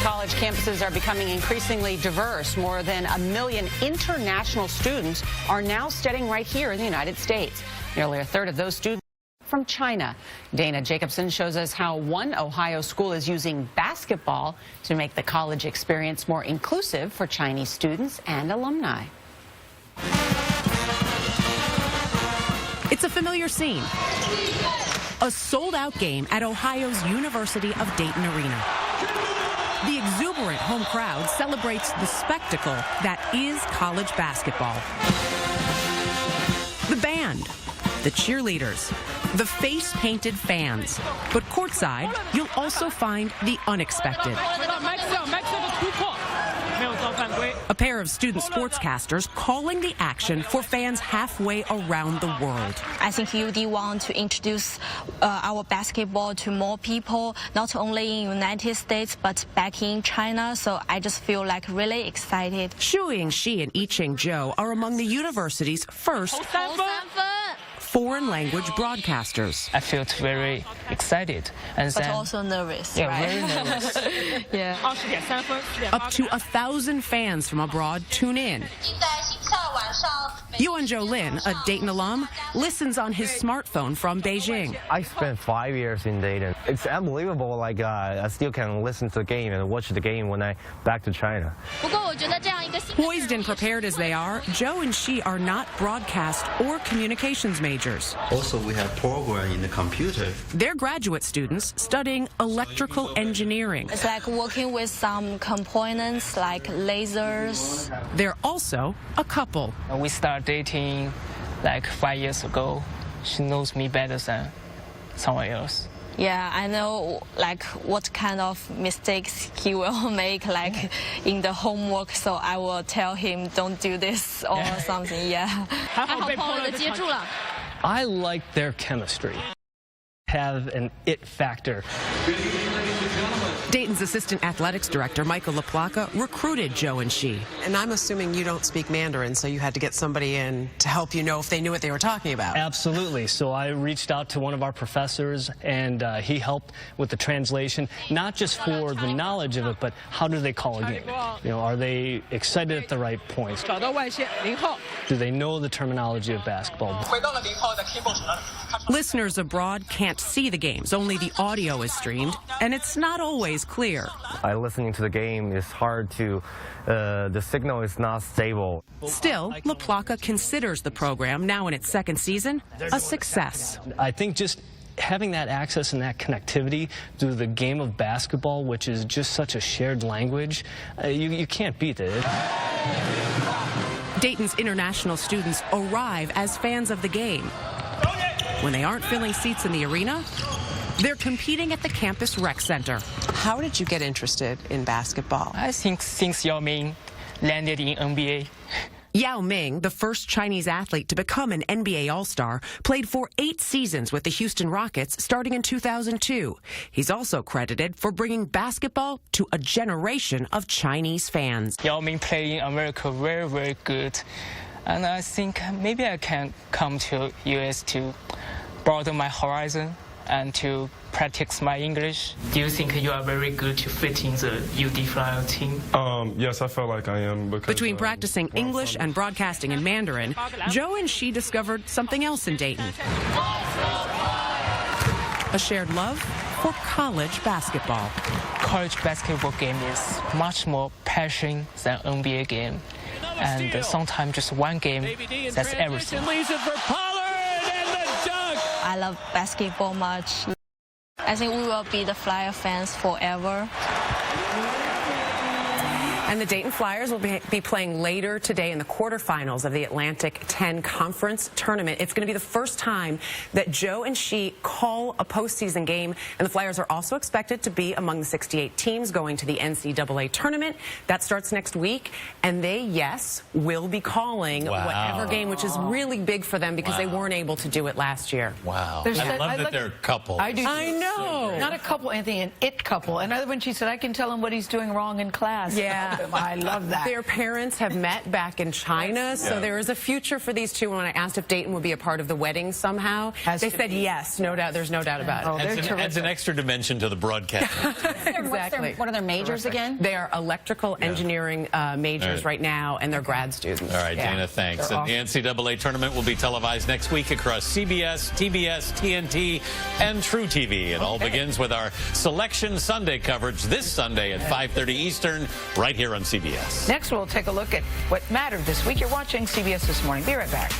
College campuses are becoming increasingly diverse. More than 1 million international students are now studying right here in the United States. Nearly a third of those students from China. Dana Jacobson shows us how one Ohio school is using basketball to make the college experience more inclusive for Chinese students and alumni. It's a familiar scene. A sold-out game at Ohio's University of Dayton Arena. The exuberant home crowd celebrates the spectacle that is college basketball. The band, the cheerleaders, the face-painted fans. But courtside, you'll also find the unexpected. A pair of student sportscasters calling the action for fans halfway around the world. I think UD want to introduce our basketball to more people, not only in the United States, but back in China. So I just feel like really excited. Shuiying Shi and Yiqing Zhou are among the university's first foreign language broadcasters. I felt very excited. But also nervous, yeah, right? very nervous. Yeah. Up to 1,000 fans from abroad tune in. Yuan-Jo Lin, a Dayton alum, listens on his smartphone from Beijing. I spent 5 years in Dayton. It's unbelievable, like I still can listen to the game and watch the game when I back to China. Poised and prepared as they are, Zhou and Shi are not broadcast or communications majors. Also, we have program in the computer. They're graduate students studying electrical engineering. It's like working with some components like lasers. They're also a couple. We started dating like 5 years ago. She knows me better than someone else. Yeah, I know like what kind of mistakes he will make like in the homework, so I will tell him don't do this or something. Yeah. I like their chemistry. Have an it factor. Dayton's assistant athletics director, Michael LaPlaca, recruited Zhou and Shi. And I'm assuming you don't speak Mandarin, so you had to get somebody in to help you know if they knew what they were talking about. Absolutely. So I reached out to one of our professors, and he helped with the translation, not just for the knowledge of it, but how do they call a game? You know, are they excited at the right points? Do they know the terminology of basketball? Listeners abroad can't see the games, only the audio is streamed, and it's not always clear. Listening to the game is hard to, the signal is not stable. Still, LaPlaca considers the program, now in its second season, a success. I think just having that access and that connectivity through the game of basketball, which is just such a shared language, you can't beat it. Dayton's international students arrive as fans of the game. When they aren't filling seats in the arena, they're competing at the campus rec center. How did you get interested in basketball? I think since Yao Ming landed in NBA. Yao Ming, the first Chinese athlete to become an NBA All-Star, played for 8 seasons with the Houston Rockets starting in 2002. He's also credited for bringing basketball to a generation of Chinese fans. Yao Ming played in America very, very good. And I think maybe I can come to U.S. to broaden my horizon and to practice my English. Do you think you are very good to fit in the UD Flyer team? Yes, I felt like I am. Because, Between practicing English and broadcasting in Mandarin, Zhou and Shi discovered something else in Dayton. A shared love for college basketball. College basketball game is much more passion than NBA game. And sometimes just one game, that's everything. I love basketball much. I think we will be the Flyer fans forever. And the Dayton Flyers will be playing later today in the quarterfinals of the Atlantic 10 Conference Tournament. It's going to be the first time that Zhou and Shi call a postseason game, and the Flyers are also expected to be among the 68 teams going to the NCAA tournament. That starts next week, and they, yes, will be calling whatever game, which is really big for them because they weren't able to do it last year. Wow. I love that they're a couple. I do. I know. Not a couple, Anthony, an it couple. And when she said, I can tell him what he's doing wrong in class. Yeah. of them. I love that. Their parents have met back in China, so there is a future for these two. When I asked if Dayton would be a part of the wedding somehow, they said yes, no doubt. There's no doubt about it. Adds an extra dimension to the broadcast. Exactly. What are their majors again? They are electrical engineering majors right now, and they're grad students. All right, Dana, thanks. And the NCAA tournament will be televised next week across CBS, TBS, TNT, and True TV. It all begins with our Selection Sunday coverage this Sunday at 5:30 Eastern, right here on CBS. Next, we'll take a look at what mattered this week. You're watching CBS This Morning. Be right back.